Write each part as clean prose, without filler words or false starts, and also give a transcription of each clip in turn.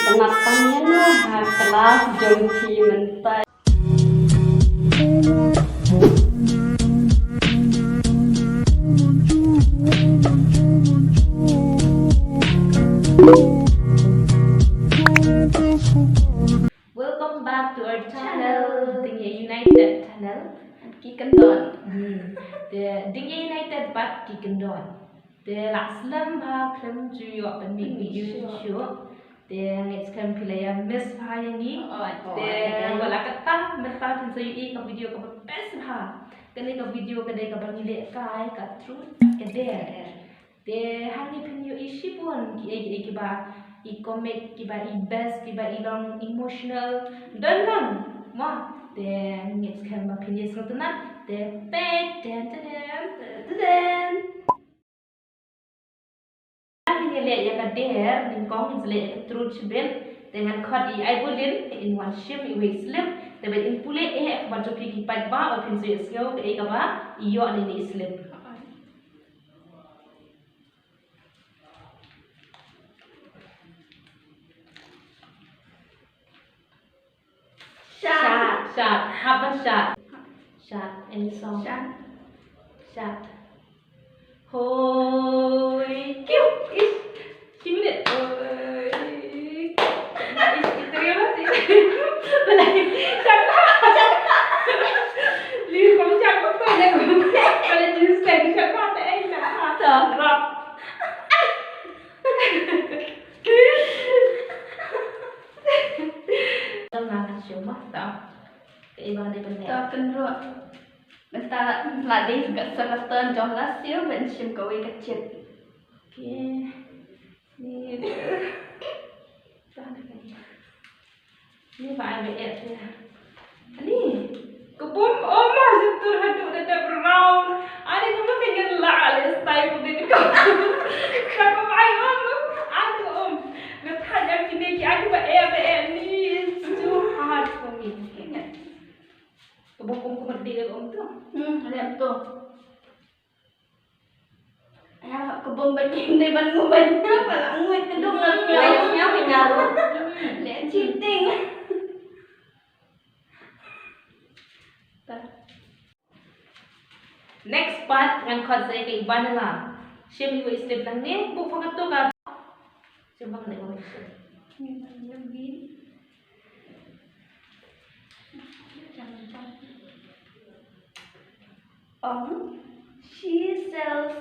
Kenapa kelas jongki mentai. Welcome back to our channel, Dingya United channel. Kikendon. The Dingya United but Kikendon. The last Sngewbha klem ju yo ben mi video show. The next klem pilaya miss bha yangi. The wala kata menta tin so yi ka video ka best bha. Kene ka video ka dai ka bangi le kai ka truth ka der. The hani pin yo shibun ki ba I comic ki ba I best ki ba I long emotional dan lang ma the next kan ba pinis ko tunan the pet dan ini lihat ya kan der ning kong lihat ya truth shibun dengan khot I bolin in one ship I wait slip the bet in pule ba jo ki pat ba or pin so skill ka ba iyo ni slip Shot. Have a shot. Shot. Any song? Shot. Hoi. Kiu. Sing it. Hoi. Itu apa sih? Belai. Shot. Lihat kamu cakap apa ni? Kalau jenis lagi shot mata nak. Rock. Ibang di benda. Tak kendruk. Bentar ladih kat selatan jom lasio ben sim kowe kecil. Okey. Ni dia. Ni bahan BF dia. Ni. Kebun oma sentuh haduk dekat brown. Ada kamu pengen lah style begini kau. Kau main om. Ada om. Letak yang kini aku BF ni is too hard for me. Kebun merdeka om tu. Ada tu. Ya, kebun baking di ban banyak pala nguit kedung lah. Layaknya pengaruh. Lihat cheating. Next part dengan khot saya ke iban lah. Shame you step lang ni. Buk fangat tu ka. Coba kena buat itu. Ni lebih. She sells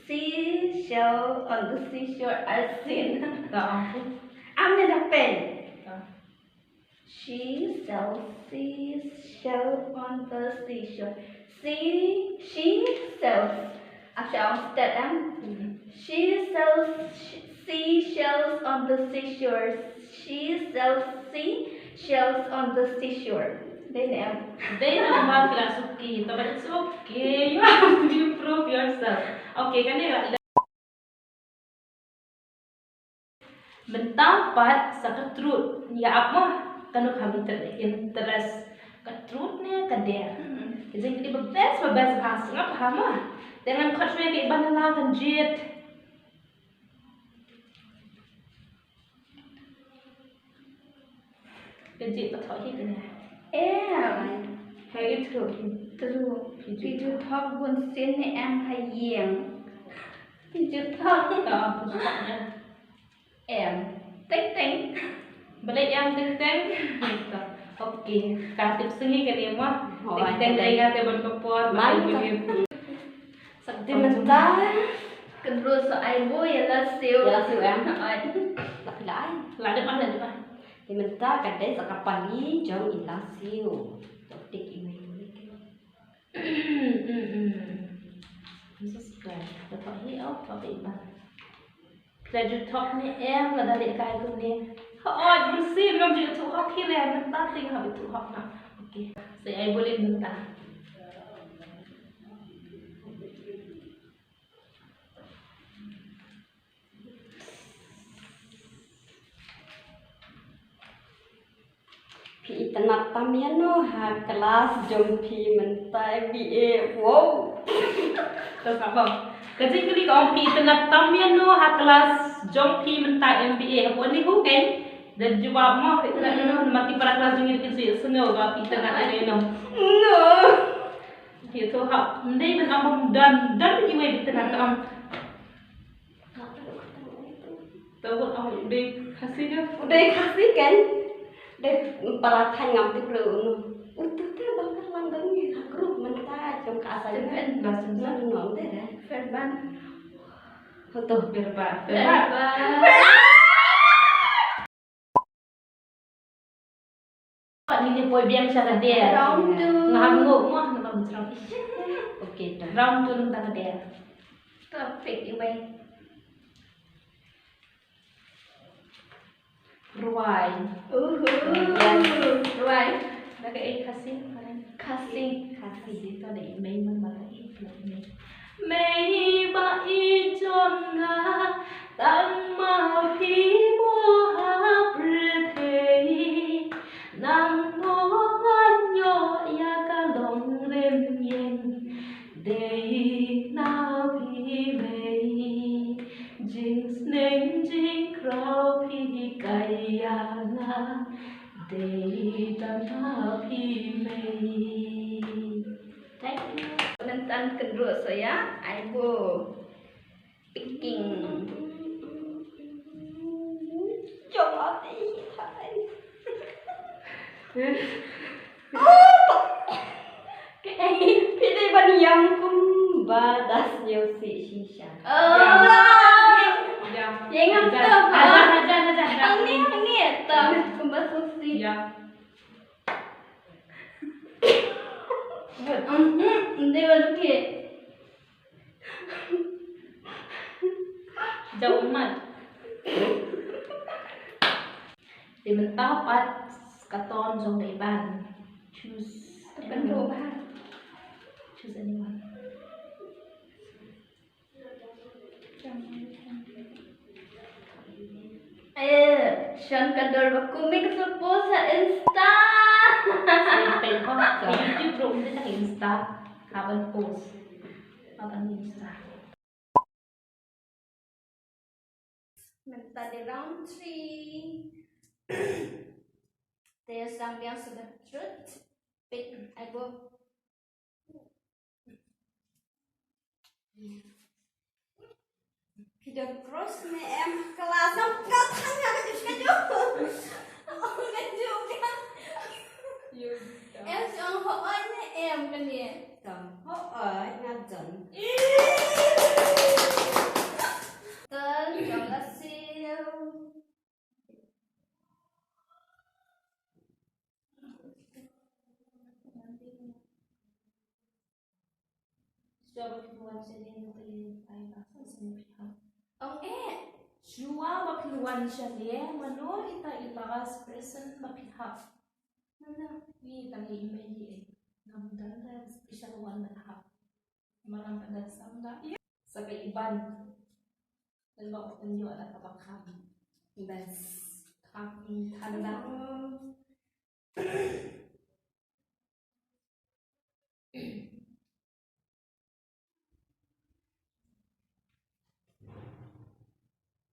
seashell on the seashore as seen. Tak ampun. Ambil dah pen. She sells seashell on the seashore. She sells. Asal start She sells seashells on the seashore. She sells seashells on the seashore. Then Nama kelas okay, but it's okay. You have to improve yourself. Okay, kan ni. Mentampat sa truth. Ya apa? Kanu kami interest. Truth ni kader. Jadi kita bebas bahasa ngapa mah. Dengan khot saya ke iban lah kan jet. Kejit betul ni. Hay true. Video talk bun sin ni em hay giềng. Video talk Tak pusatnya. em tính. Balik yang teng. Okey, katip sengi kan ni mah. Teng dai kate ban kapor. Sakti mentar. Kendrus so ai bo ya la siu. Ya siu em. Tak lại. Lah depan dah depan. Thì mình ta cái đấy là các bạn ý trong in lá siêu trong tích email Subscribe. Dapat hidup tapi iban. Pleasure talk ni em là dari kai tu ni. Oh, bersih belum juga tu hak kira mentah tinggal itu hak nak. Okey, saya boleh mentah. Pi tanat tamiano ha kelas jongpi mentai BA wow. Terus apa? Kasi kali kau pi tanat tamiano ha kelas jongpi mentah MBA. Apa ni hu kan? Dan jawab mah itu nak kena mati para kelas jengit kecil Sngewbha kita nak ada nom. No. Itu hak ndai benam dan iwe kita nak am. Tahu am dei kasih dia. Udah kasih kan? Deh perhatian ngam tu perlu. Untuk tu bakal langgang ni grup mentah jom ke asal Tepen langsung nom deh dah. Verban. Betul. Berba. Ini boy biang sana dia. Round two. Nganguk mah nama bercerang. Okey dah. Round 2 tentang dia. Topik iwe. Ruai. Right. Dah kasih kalian. Kasih. Kasih itu ada email mana itu email. Mei ba i chon nga tam ma pi mo ha prthei nang ngo ngan yo ya ka long rem yen dei na pi mei jing sneng jing krau pi kai ya nga dei tam na pi mei. Thank you. Tentang kedua saya, I go picking. Jom mati. Pilih bani yang badas nhiều sĩ shisha. Yang apa? Aja. Ang ni tao kumba susi. Ya. Hindi wala ke. Jauh mat. Di mentah pat katon jong dai ban. Choose Penduk bah. Choose anyone. Shan kador bakumi kesupo sa Insta. Sampai kau di YouTube belum ada tak Insta, kapan post, kapan Insta. Minta di round 3. There's some yang sudah truth. Pick, I go. Video cross ni em kelas kau tanya kaju. Oh kaju kan. Em chọn hỏi nè em cái gì? Ho ngajon. Tên chọn là siêu. Coba keluar saja yang tadi bahasa Sngewbha. Ông Jua bakluan saja mano ita ilas present bakha. Ni tangi email ngamundan dah special one berhak. Malam pada sangga. Sebagai iban. Dan waktu tunjuk ada kapal kami. Bas. Kami tanda.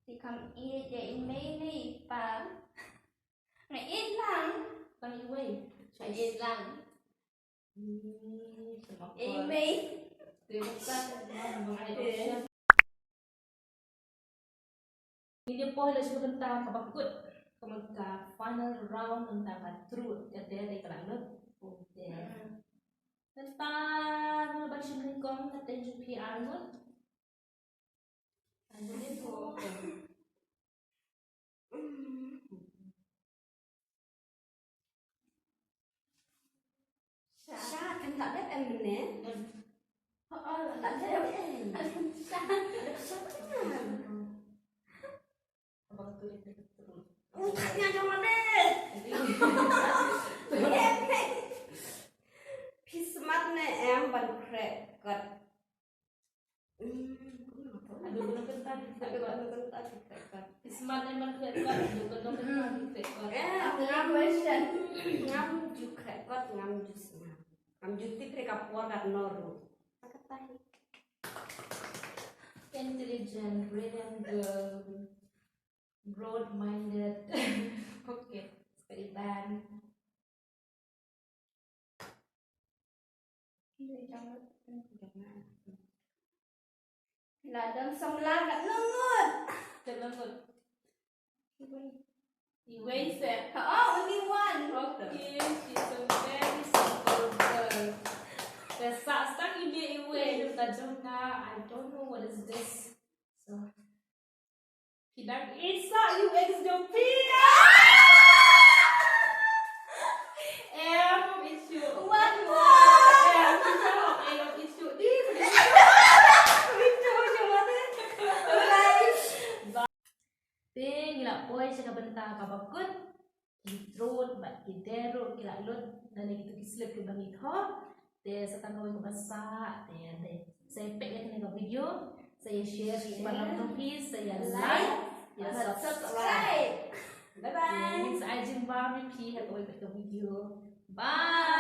thì cầm y để mấy này và ngày ít lắm Kami way. ngày ít lắm Sebab ít mấy Ini poin lah sebab tentang kabakut kemudian final round tentang truth jadi ada kelanut tentang baca lingkong kata jupi anut ada itu Sa kan tak ada em ni. tak ada kabakut itu terus Tanya jangan deh. Pismat ni em ban kreket. ada guna kental Ada kan kreket. Ismat memang kreket ada guna kental kreket ada question Ngam ju kreket ngam ju semua. Ngam ju ti kreket puarat noru. Katahi. intelligent, brilliant girl, broad-minded, Là đơn sông la cả luôn. Erase it. Oh, only one. Okay, she's a very simple girl. The stuck in the away the Jonah. I don't know what is this. So it's not you ex the issue. One more. Issue. Ting gila boy cakap bentang kabakut. Kitrut, bat kiderut, gila lut dan gitu kislip ke bangit ho. Dia sekarang kau yang masak, saya pek ke video, saya share pada topis, saya like, ya subscribe. Bye bye. Saya jumpa lagi di video. Bye.